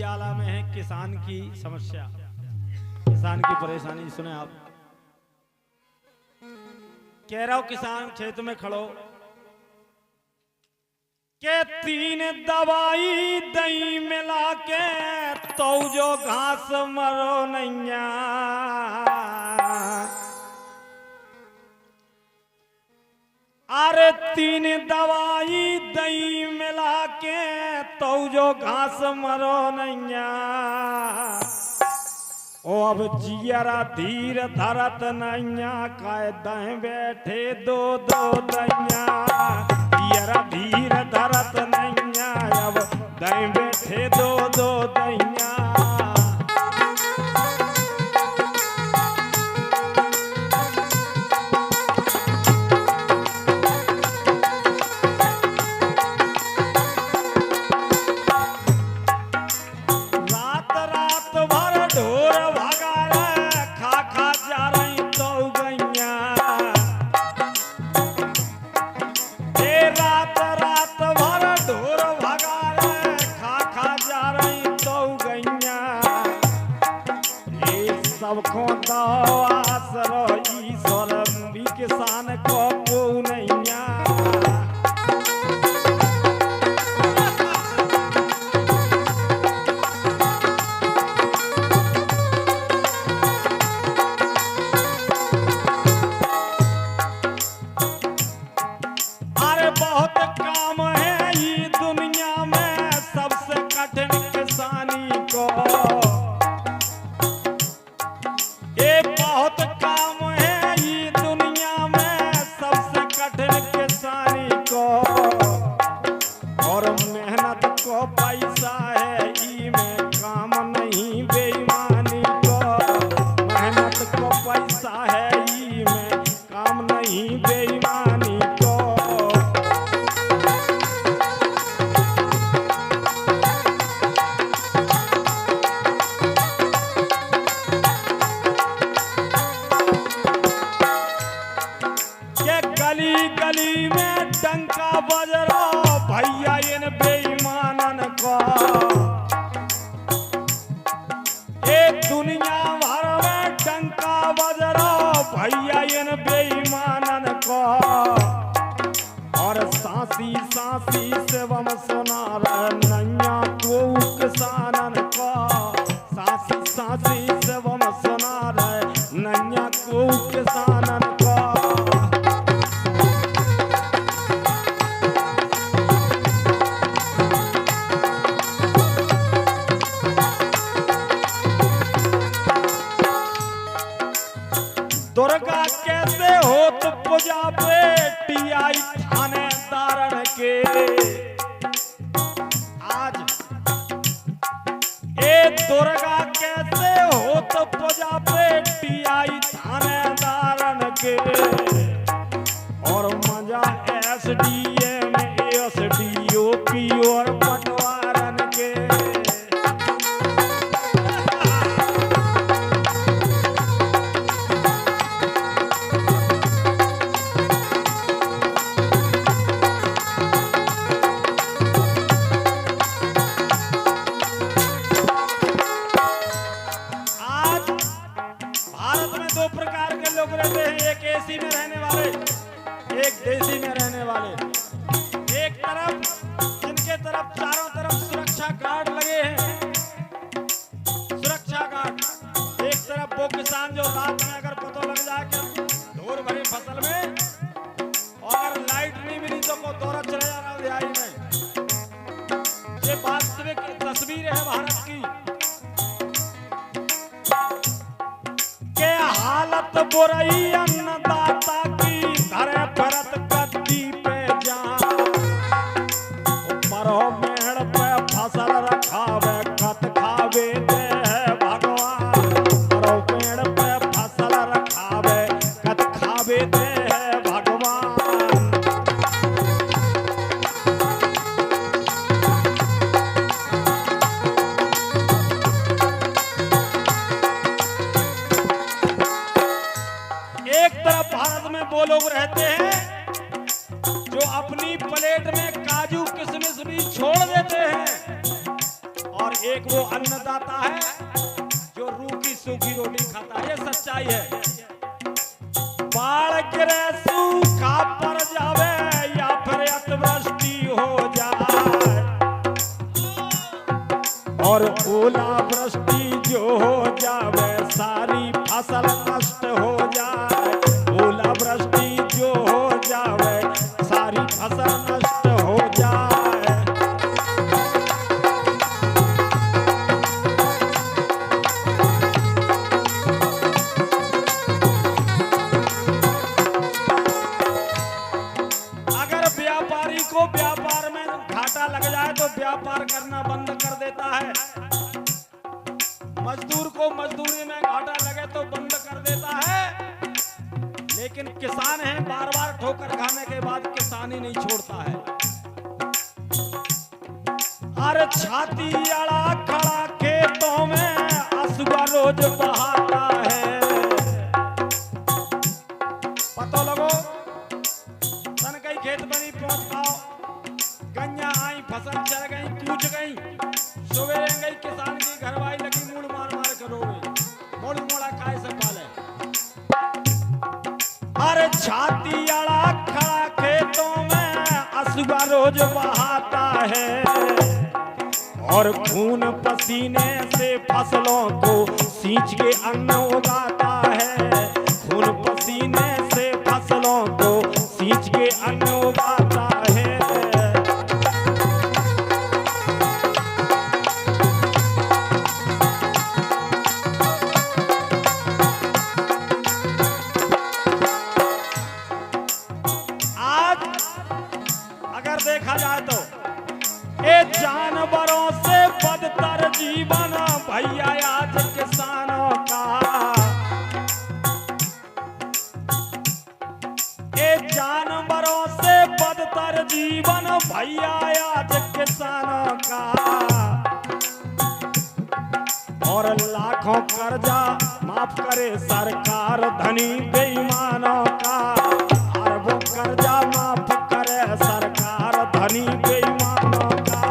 पटियाला में है किसान की समस्या, किसान की परेशानी। सुने आप, कह रहा हूं किसान खेत में खड़ो के 3 दवाई दही मिला के तो जो घास मरो नैया। अरे 3 दवाई दही मिला के तो जो घास मरो नैया। ओ अब जियरा धीर धरत नैया कायदें बैठे दो दैया। जियरा धीर धरत नैया अब दें बैठे दो दैया। सबको दास रही सोलंबी किसान को नैया। अरे बहुत काम है ये दुनिया में सबसे कठिन किसानी को। बहुत काम है ये दुनिया में सबसे कठिन किसानी को। और मेहनत को पैसा है इसमें काम नहीं बेईमानी को। मेहनत को पैसा है इसमें काम नहीं बेईमानी को। गली गली में डंका बज रहा भैया इन बेईमानन को। एक दुनिया भर में डंका बज रहा भैया इन बेईमानन को। और सांसी सांसी से बम सुना रहे नैया को किसानन को। सांसी सांसी से बम सुना रहे नैया को किसानन को। दुर्गा कैसे होत पूजा बेटी आई थानेदारन के। आज दुर्गा कैसे होत पूजा बेटी आई थानेदारन के। और मजा SDM SDOP और पटवारन के। दो प्रकार के लोग रहते हैं, एक एसी में रहने वाले, एक देसी में रहने वाले। एक तरफ जिनके तरफ चारों तरफ सुरक्षा गार्ड लगे हैं, सुरक्षा गार्ड। एक तरफ वो किसान जो रात में अगर पता लग जाए कि ढोर भरी फसल में और अगर लाइट नहीं मिली तो को दौरा चले जा रहा दिहाड़ी में। ये वास्तविक तस्वीर है भारत की। हालत बुराई अन्नदाता की धरे परत गद्दी पे जा। ऊपर मेड़ पे फसल रखावे खत खावे दे भगवान। ऊपर पेड़ पे फसल रखावे खत खावे दे भगवान। एक वो अन्नदाता है जो रूखी सूखी रोटी खाता है। ये सच्चाई है। बाढ़ गिरे सूखा पड़ जावे या फिर अतिवृष्टि हो जाए और ओलावृष्टि जो हो जावे सारी फसल नष्ट हो जाए। ओलावृष्टि जो हो जावे सारी फसल नष्ट हो जाए। को व्यापार में घाटा लग जाए तो व्यापार करना बंद कर देता है। मजदूर को मजदूरी में घाटा लगे तो बंद कर देता है। लेकिन किसान है बार बार ठोकर खाने के बाद किसानी नहीं छोड़ता है। अरे छाती अड़ा खड़ा खेतों में आंसुआ रोज बहाता है। पता लगो तन कई खेत बनी पहुंच पाओ गन्या आई फसल चल गई कूच गई सवेरे गई किसान की घरवाई लगी मूड़ मार मार कर रो गई मोड़ मोड़ा खाए से पाले। अरे छाती अड़ा खड़ा खेतों में आंसुआ रोज बहाता है और खून पसीने से फसलों को सींच के अन्न उगाता है। खून पसीने से फसलों को सींच के अन्न उगाता है। आज अगर देखा जाए तो ये जानवरों से बदतर जीवन भैया आज किसानों का। ये जानवरों से बदतर जीवन भैया आज किसानों का। और लाखों कर्जा माफ करे सरकार धनी बेईमानों का। अरबों कर्जा माफ करे सरकार धनी बेईमानों का।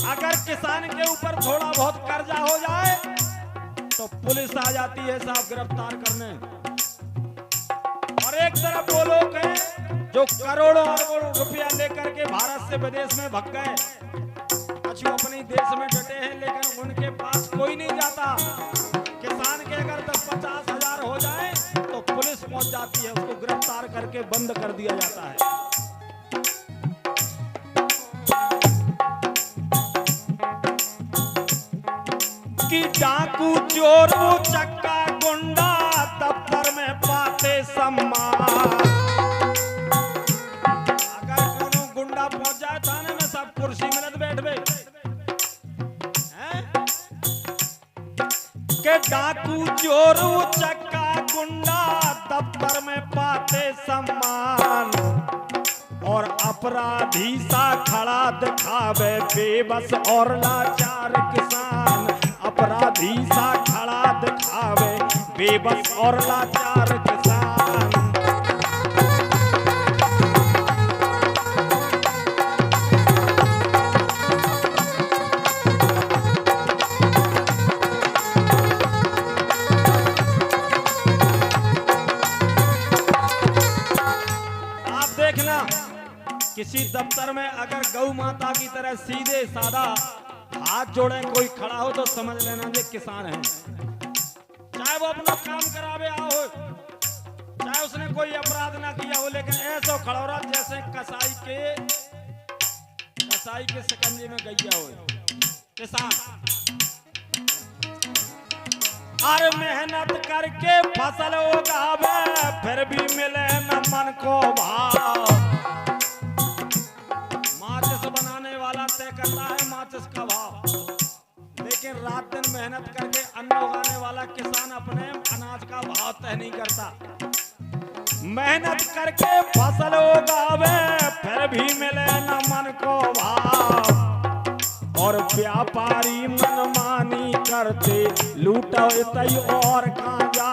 अगर किसान के ऊपर थोड़ा बहुत कर्जा हो जाए तो पुलिस आ जाती है साहब गिरफ्तार करने। और एक तरफ वो लोग हैं जो करोड़ों अरबों रुपया लेकर के भारत से विदेश में भग गए। कुछ अपने देश में डटे हैं लेकिन उनके पास कोई नहीं जाता। किसान के अगर 10-50 हजार हो जाए तो पुलिस पहुंच जाती है, उसको गिरफ्तार करके बंद कर दिया जाता है। कि डाकू चोर चक्का गुंडा दफ्तर में पाते सम्मान। अगर कोनो गुंडा पहुंच जाए थाने में सब कुर्सी मिलत बैठबे के डाकू चोर चक्का गुंडा दफ्तर में पाते सम्मान। और अपराधी सा खड़ा दिखावे बेबस और लाचार किसान। अपराधी सा खड़ा दिखावे बेबस और लाचार किसान। आप देखना किसी दफ्तर में अगर गौ माता की तरह सीधे सादा हाथ जोड़े कोई खड़ा हो तो समझ लेना ये किसान है। चाहे वो अपना काम करावे आओ, चाहे उसने कोई अपराध ना किया हो, लेकिन ऐसा खड़ा हो रहा जैसे कसाई के शिकंजे में गैया हो। किसान अरे मेहनत करके फसल उगावे फिर भी मिले न मन को भाव। माचिस बनाने वाला तय करता है माचिस का भाव, लेकिन रात दिन मेहनत करके अन्न उगाने वाला किसान अपने अनाज का भाव तय नहीं करता। मेहनत करके फसल उगावे फिर भी मिले न मन को भाव। और व्यापारी मनमानी करते लूटो तई और गांजा,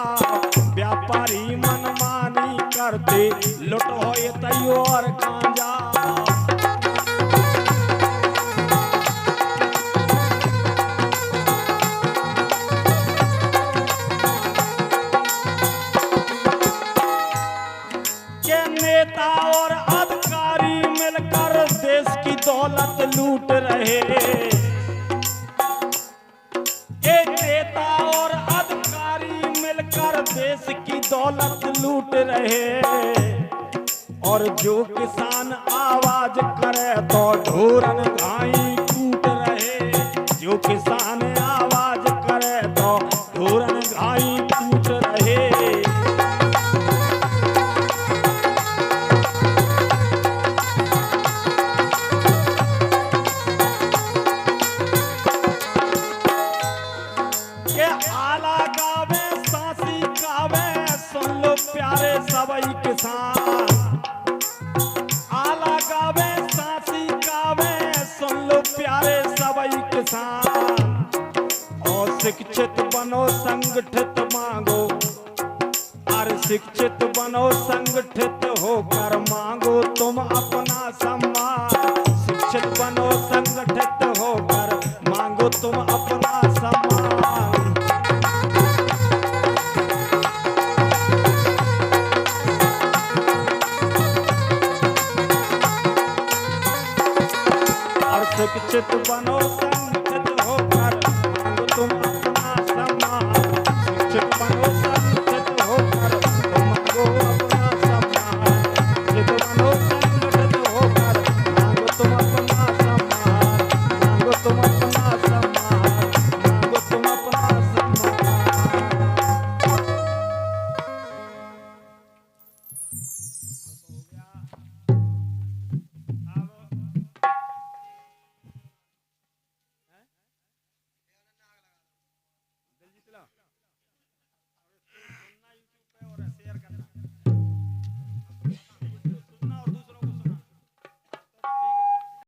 व्यापारी मनमानी करते लूटो तई और गांजा। के नेता और अधिकारी मिलकर देश की दौलत लूट रहे, नेता और अधिकारी मिलकर देश की दौलत लूट रहे। और जो किसान आवाज करे तो ढोरन घाई कूट रहे, जो किसान आवाज करे तो ढोरन घाई कूट रहे। आला गावे सांसी गावे सुन लो प्यारे सबई किसान, आला गावे सांसी गावे सुन लो प्यारे सबई किसान। और शिक्षित बनो संगठित मांगो, और शिक्षित बनो संगठित होकर मांगो तुम अपना सम्मान, शिक्षित बनो संगठित होकर मांगो तुम अपना सम्मान। शिक्षित बनो संगठित होकर मांगो तुम अपना सम्मान, शिक्षित बनो संगठित होकर मांगो अपना सम्मान, शिक्षित बनो संगठित होकर मांगो तुम अपना सम्मान, मांगो तुम अपना सम्मान, मांगो तुम अपना सम्मान। दिलजीत ला